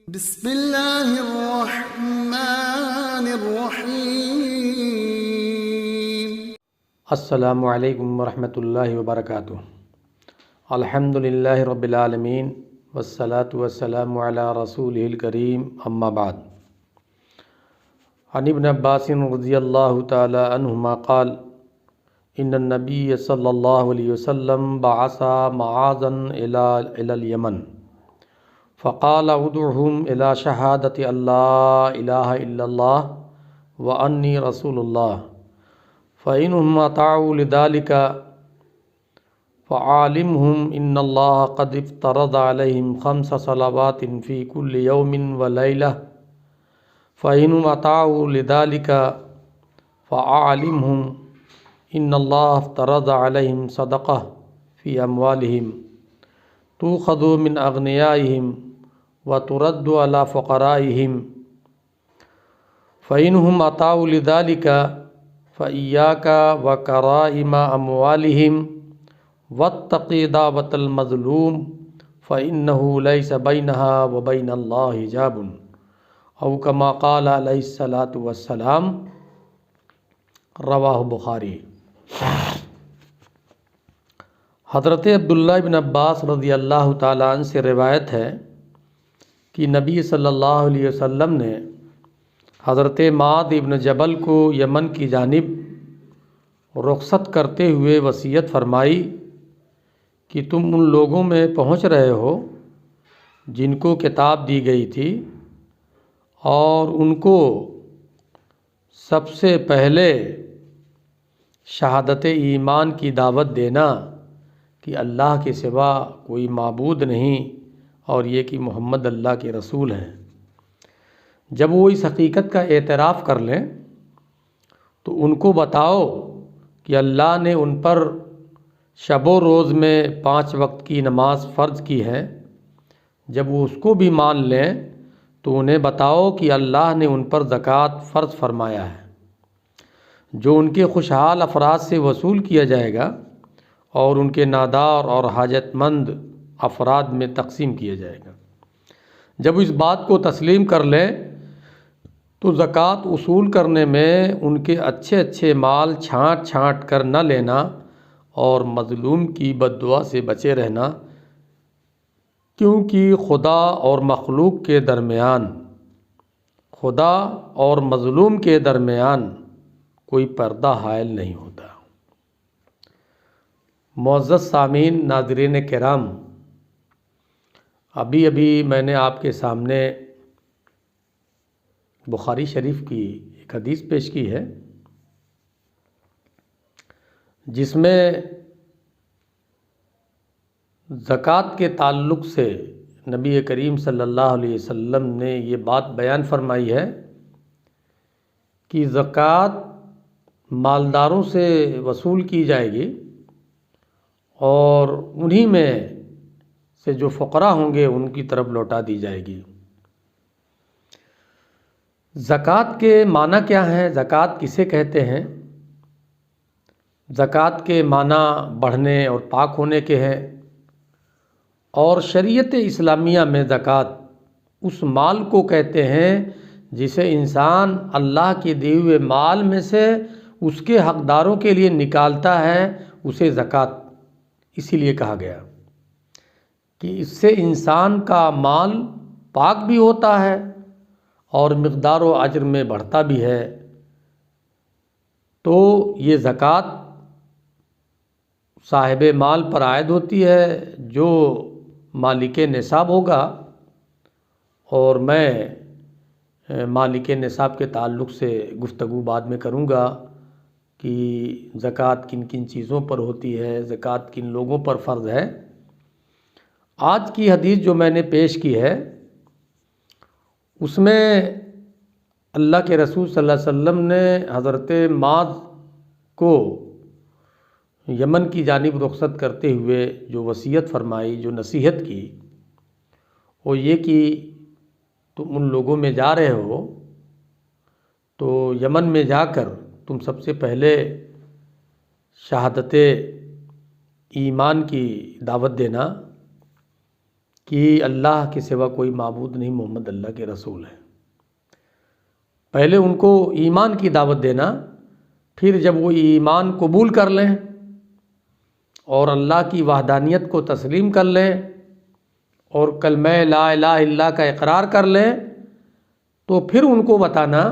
بسم اللہ الرحمن الرحیم۔ السلام علیکم ورحمۃ اللہ وبرکاتہ۔ الحمد للہ رب العالمین والصلاة والسلام علی رسولہ الکریم، اما بعد۔ عن ابن عباس رضی اللہ تعالی عنہما قال ان النبی صلی اللہ علیہ وسلم بعث معاذا الى الیمن فقال ادعهم الى شہادت ان لا الہ الا اللہ وانی رسول اللہ فإنهم أطاعوا لذلك فعالمهم إن الله قد افترض عليهم 5 صلوات في كل يوم وليلة فإنهم أطاعوا لذلك فعالمهم إن الله افترض عليهم صدقة في أموالهم تؤخذ من أغنيائهم وترد على فقرائهم فإنهم أطاعوا لذلك فإياك وكرائم أموالهم واتق دعوة المظلوم فإنه ليس بينها وبين الله حجاب أو كما قال عليه الصلاة والسلام، رواہ بخاری۔ حضرت عبداللہ بن عباس رضی اللہ تعالیٰ عنہ سے روایت ہے کہ نبی صلی اللہ علیہ وسلم نے حضرت معاذ ابن جبل کو یمن کی جانب رخصت کرتے ہوئے وصیت فرمائی کہ تم ان لوگوں میں پہنچ رہے ہو جن کو کتاب دی گئی تھی، اور ان کو سب سے پہلے شہادت ایمان کی دعوت دینا کہ اللہ کے سوا کوئی معبود نہیں اور یہ کہ محمد اللہ کے رسول ہیں۔ جب وہ اس حقیقت کا اعتراف کر لیں تو ان کو بتاؤ کہ اللہ نے ان پر شب و روز میں 5 وقت کی نماز فرض کی ہے۔ جب وہ اس کو بھی مان لیں تو انہیں بتاؤ کہ اللہ نے ان پر زکوٰۃ فرض فرمایا ہے، جو ان کے خوشحال افراد سے وصول کیا جائے گا اور ان کے نادار اور حاجت مند افراد میں تقسیم کیا جائے گا۔ جب اس بات کو تسلیم کر لیں تو زکوٰۃ وصول کرنے میں ان کے اچھے اچھے مال چھانٹ چھانٹ کر نہ لینا اور مظلوم کی بد دعا سے بچے رہنا، کیونکہ خدا اور مخلوق کے درمیان، خدا اور مظلوم کے درمیان کوئی پردہ حائل نہیں ہوتا۔ معزز سامعین، ناظرین کرام، ابھی میں نے آپ کے سامنے بخاری شریف کی ایک حدیث پیش کی ہے جس میں زکوٰۃ کے تعلق سے نبی کریم صلی اللہ علیہ وسلم نے یہ بات بیان فرمائی ہے کہ زکوٰۃ مالداروں سے وصول کی جائے گی اور انہی میں سے جو فقراء ہوں گے ان کی طرف لوٹا دی جائے گی۔ زکوٰۃ کے معنی کیا ہیں؟ زکوٰۃ کسے کہتے ہیں؟ زکوٰۃ کے معنی بڑھنے اور پاک ہونے کے ہیں، اور شریعت اسلامیہ میں زکوٰۃ اس مال کو کہتے ہیں جسے انسان اللہ کے دیے ہوئے مال میں سے اس کے حقداروں کے لیے نکالتا ہے، اسے زکوٰۃ اسی لیے کہا گیا کہ اس سے انسان کا مال پاک بھی ہوتا ہے اور مقدار و اجر میں بڑھتا بھی ہے۔ تو یہ زکوٰۃ صاحب مال پر عائد ہوتی ہے جو مالک نصاب ہوگا، اور میں مالک نصاب کے تعلق سے گفتگو بعد میں کروں گا کہ زکوٰۃ کن کن چیزوں پر ہوتی ہے، زکوٰۃ کن لوگوں پر فرض ہے۔ آج کی حدیث جو میں نے پیش کی ہے اس میں اللہ کے رسول صلی اللہ علیہ وسلم نے حضرت معاذ کو یمن کی جانب رخصت کرتے ہوئے جو وصیت فرمائی، جو نصیحت کی، وہ یہ کہ تم ان لوگوں میں جا رہے ہو تو یمن میں جا کر تم سب سے پہلے شہادت ایمان کی دعوت دینا کہ اللہ کے سوا کوئی معبود نہیں، محمد اللہ کے رسول ہیں۔ پہلے ان کو ایمان کی دعوت دینا، پھر جب وہ ایمان قبول کر لیں اور اللہ کی وحدانیت کو تسلیم کر لیں اور کلمہ لا الہ الا اللہ کا اقرار کر لیں، تو پھر ان کو بتانا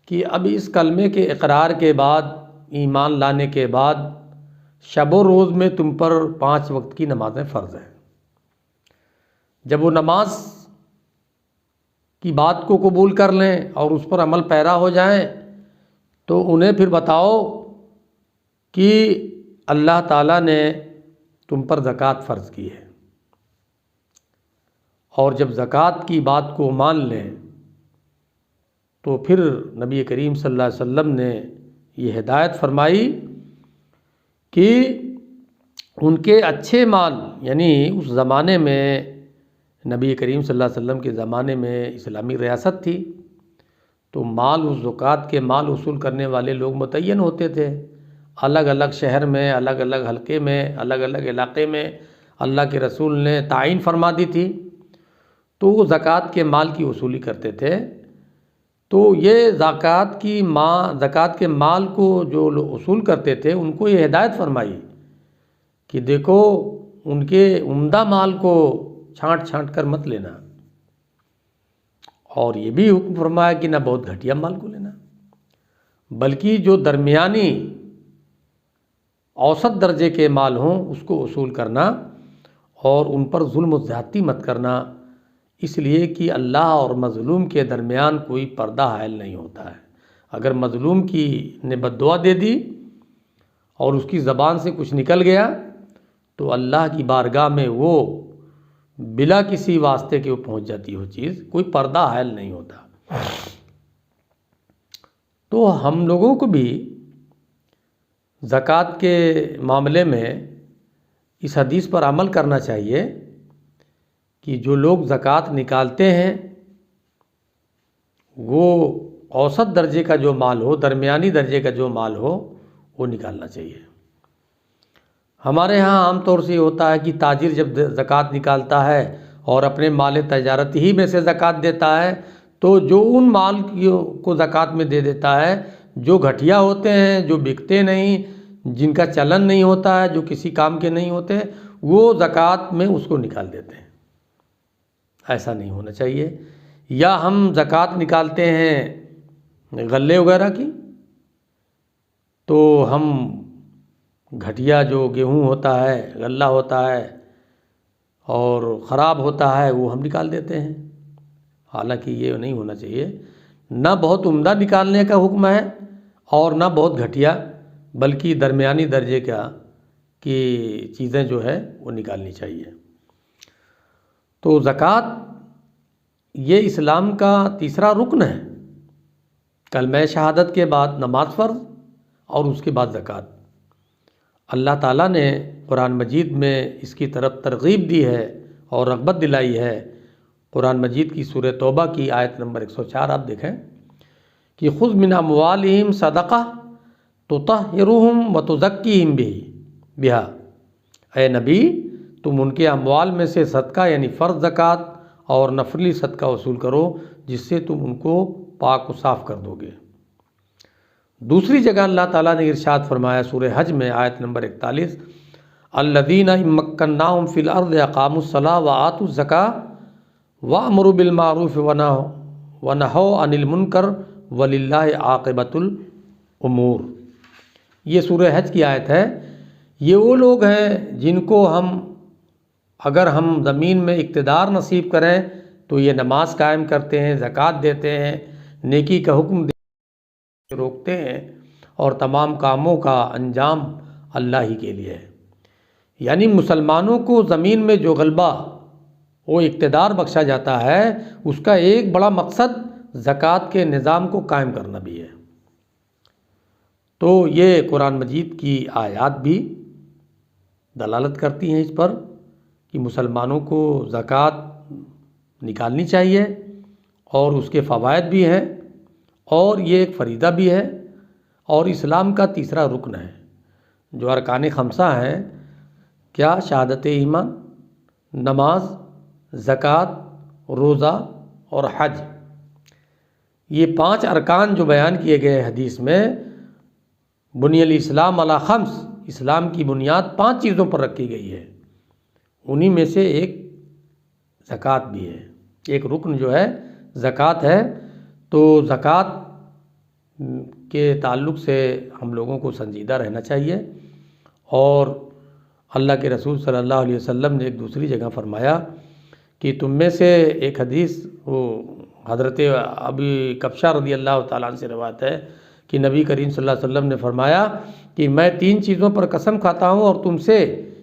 کہ اب اس کلمے کے اقرار کے بعد، ایمان لانے کے بعد، شب و روز میں تم پر 5 وقت کی نمازیں فرض ہیں۔ جب وہ نماز کی بات کو قبول کر لیں اور اس پر عمل پیرا ہو جائیں، تو انہیں پھر بتاؤ کہ اللہ تعالیٰ نے تم پر زکوٰۃ فرض کی ہے، اور جب زکوٰۃ کی بات کو مان لیں تو پھر نبی کریم صلی اللہ علیہ وسلم نے یہ ہدایت فرمائی کہ ان کے اچھے مال، یعنی اس زمانے میں نبی کریم صلی اللہ علیہ وسلم کے زمانے میں اسلامی ریاست تھی، تو مال، اس زکوٰۃ کے مال وصول کرنے والے لوگ متعین ہوتے تھے، الگ الگ شہر میں، الگ الگ حلقے میں، الگ الگ علاقے میں اللہ کے رسول نے تعین فرما دی تھی، تو وہ زکوٰۃ کے مال کی وصولی کرتے تھے۔ تو یہ زکوٰۃ کے مال کو جو لوگ وصول کرتے تھے، ان کو یہ ہدایت فرمائی کہ دیکھو ان کے عمدہ مال کو چھانٹ کر مت لینا، اور یہ بھی حکم فرمایا کہ نہ بہت گھٹیا مال کو لینا، بلکہ جو درمیانی اوسط درجے کے مال ہوں اس کو وصول کرنا، اور ان پر ظلم و زیادتی مت کرنا، اس لیے کہ اللہ اور مظلوم کے درمیان کوئی پردہ حائل نہیں ہوتا ہے۔ اگر مظلوم نے بد دعا دے دی اور اس کی زبان سے کچھ نکل گیا، تو اللہ کی بارگاہ میں وہ بلا کسی واسطے کے وہ پہنچ جاتی ہے، وہ چیز کوئی پردہ حائل نہیں ہوتا۔ تو ہم لوگوں کو بھی زکوٰۃ کے معاملے میں اس حدیث پر عمل کرنا چاہیے کہ جو لوگ زکوٰۃ نکالتے ہیں وہ اوسط درجے کا جو مال ہو، درمیانی درجے کا جو مال ہو، وہ نکالنا چاہیے۔ ہمارے ہاں عام طور سے یہ ہوتا ہے کہ تاجر جب زکوٰۃ نکالتا ہے اور اپنے مال تجارت ہی میں سے زکوٰۃ دیتا ہے، تو جو ان مال کو زکوٰۃ میں دے دیتا ہے جو گھٹیا ہوتے ہیں، جو بکتے نہیں، جن کا چلن نہیں ہوتا ہے، جو کسی کام کے نہیں ہوتے، وہ زکوٰۃ میں اس کو نکال دیتے ہیں۔ ایسا نہیں ہونا چاہیے۔ یا ہم زکوٰۃ نکالتے ہیں غلے وغیرہ کی، تو ہم گھٹیا جو گیہوں ہوتا ہے، غلہ ہوتا ہے اور خراب ہوتا ہے، وہ ہم نکال دیتے ہیں، حالانکہ یہ نہیں ہونا چاہیے۔ نہ بہت عمدہ نکالنے کا حکم ہے اور نہ بہت گھٹیا، بلکہ درمیانی درجے کی چیزیں جو ہے وہ نکالنی چاہیے۔ تو زکوٰۃ یہ اسلام کا تیسرا رکن ہے۔ کلمہ شہادت کے بعد نماز فرض اور اس کے بعد زکوٰۃ۔ اللہ تعالیٰ نے قرآن مجید میں اس کی طرف ترغیب دی ہے اور رغبت دلائی ہے۔ قرآن مجید کی سورہ توبہ کی آیت نمبر 104 آپ دیکھیں کہ خذ من اموالہم صدقہ تطہرہم وتزکیہم بہا، اے نبی تم ان کے اموال میں سے صدقہ یعنی فرض زکوٰۃ اور نفلی صدقہ وصول کرو، جس سے تم ان کو پاک و صاف کر دو گے۔ دوسری جگہ اللہ تعالیٰ نے ارشاد فرمایا سورہ حج میں آیت نمبر 41، الذین ان مکناہم فی الارض اقاموا الصلاۃ وآتوا الزکاۃ وامروا بالمعروف ونہوا عن المنکر وللہ عاقبۃ الامور۔ یہ سورہ حج کی آیت ہے۔ یہ وہ لوگ ہیں جن کو اگر ہم زمین میں اقتدار نصیب کریں تو یہ نماز قائم کرتے ہیں، زکوٰۃ دیتے ہیں، نیکی کا حکم روکتے ہیں، اور تمام کاموں کا انجام اللہ ہی کے لیے ہے۔ یعنی مسلمانوں کو زمین میں جو غلبہ وہ اقتدار بخشا جاتا ہے، اس کا ایک بڑا مقصد زکوٰۃ کے نظام کو قائم کرنا بھی ہے۔ تو یہ قرآن مجید کی آیات بھی دلالت کرتی ہیں اس پر کہ مسلمانوں کو زکوٰۃ نکالنی چاہیے، اور اس کے فوائد بھی ہیں، اور یہ ایک فریضہ بھی ہے، اور اسلام کا تیسرا رکن ہے۔ جو ارکان خمسہ ہیں، کیا؟ شہادت ایمان، نماز، زکوٰۃ، روزہ اور حج، یہ 5 ارکان جو بیان کیے گئے حدیث میں، بنی الاسلام علی خمس، اسلام کی بنیاد 5 چیزوں پر رکھی گئی ہے، انہی میں سے ایک زکوٰۃ بھی ہے، ایک رکن جو ہے زکوٰۃ ہے۔ تو زکوٰۃ کے تعلق سے ہم لوگوں کو سنجیدہ رہنا چاہیے، اور اللہ کے رسول صلی اللہ علیہ وسلم نے ایک دوسری جگہ فرمایا کہ تم میں سے ایک حدیث وہ حضرت ابی کبشہ رضی اللہ تعالیٰ عنہ سے روایت ہے کہ نبی کریم صلی اللہ علیہ وسلم نے فرمایا کہ میں 3 چیزوں پر قسم کھاتا ہوں اور تم سے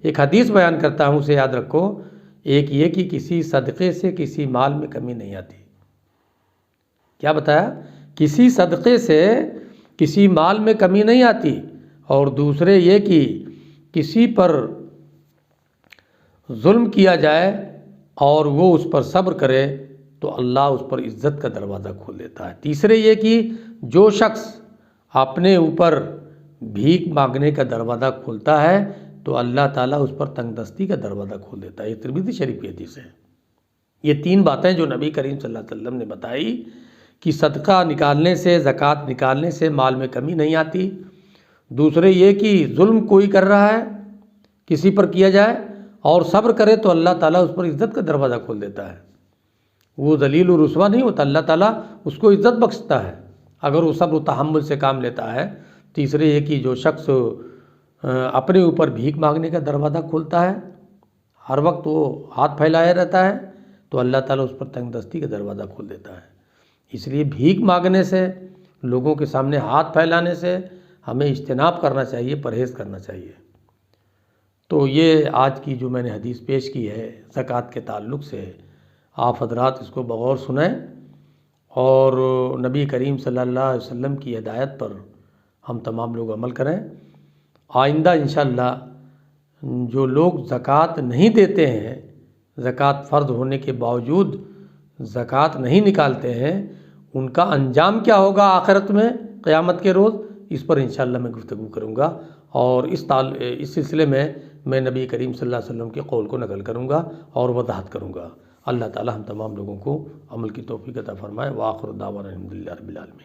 ایک حدیث بیان کرتا ہوں، اسے یاد رکھو۔ ایک یہ کہ کسی صدقے سے کسی مال میں کمی نہیں آتی۔ کیا بتایا؟ کسی صدقے سے کسی مال میں کمی نہیں آتی، اور دوسرے یہ کہ کسی پر ظلم کیا جائے اور وہ اس پر صبر کرے تو اللہ اس پر عزت کا دروازہ کھول دیتا ہے۔ تیسرے یہ کہ جو شخص اپنے اوپر بھیک مانگنے کا دروازہ کھولتا ہے تو اللہ تعالیٰ اس پر تنگ دستی کا دروازہ کھول دیتا ہے۔ یہ ترمذی شریف کی حدیث ہے۔ یہ 3 باتیں جو نبی کریم صلی اللہ علیہ وسلم نے بتائی کہ صدقہ نکالنے سے، زکوٰۃ نکالنے سے مال میں کمی نہیں آتی، دوسرے یہ کہ ظلم کوئی کر رہا ہے کسی پر کیا جائے اور صبر کرے تو اللہ تعالیٰ اس پر عزت کا دروازہ کھول دیتا ہے، وہ ذلیل و رسوا نہیں ہوتا، اللہ تعالیٰ اس کو عزت بخشتا ہے اگر وہ صبر و تحمل سے کام لیتا ہے۔ تیسرے یہ کہ جو شخص اپنے اوپر بھیک مانگنے کا دروازہ کھولتا ہے، ہر وقت وہ ہاتھ پھیلائے رہتا ہے، تو اللہ تعالیٰ اس پر تنگ دستی کا دروازہ کھول دیتا ہے۔ اس لیے بھیک مانگنے سے، لوگوں کے سامنے ہاتھ پھیلانے سے ہمیں اجتناب کرنا چاہیے، پرہیز کرنا چاہیے۔ تو یہ آج کی جو میں نے حدیث پیش کی ہے زکوٰۃ کے تعلق سے، آپ حضرات اس کو بغور سنیں اور نبی کریم صلی اللہ علیہ وسلم کی ہدایت پر ہم تمام لوگ عمل کریں۔ آئندہ انشاءاللہ جو لوگ زکوٰۃ نہیں دیتے ہیں، زکوٰۃ فرض ہونے کے باوجود زکوٰۃ نہیں نکالتے ہیں، ان کا انجام کیا ہوگا آخرت میں قیامت کے روز، اس پر انشاءاللہ میں گفتگو کروں گا، اور اس سلسلے میں نبی کریم صلی اللہ علیہ وسلم کے قول کو نقل کروں گا اور وضاحت کروں گا۔ اللہ تعالی ہم تمام لوگوں کو عمل کی توفیق عطا فرمائے۔ وآخر دعوانا الحمدللہ رب العالمین۔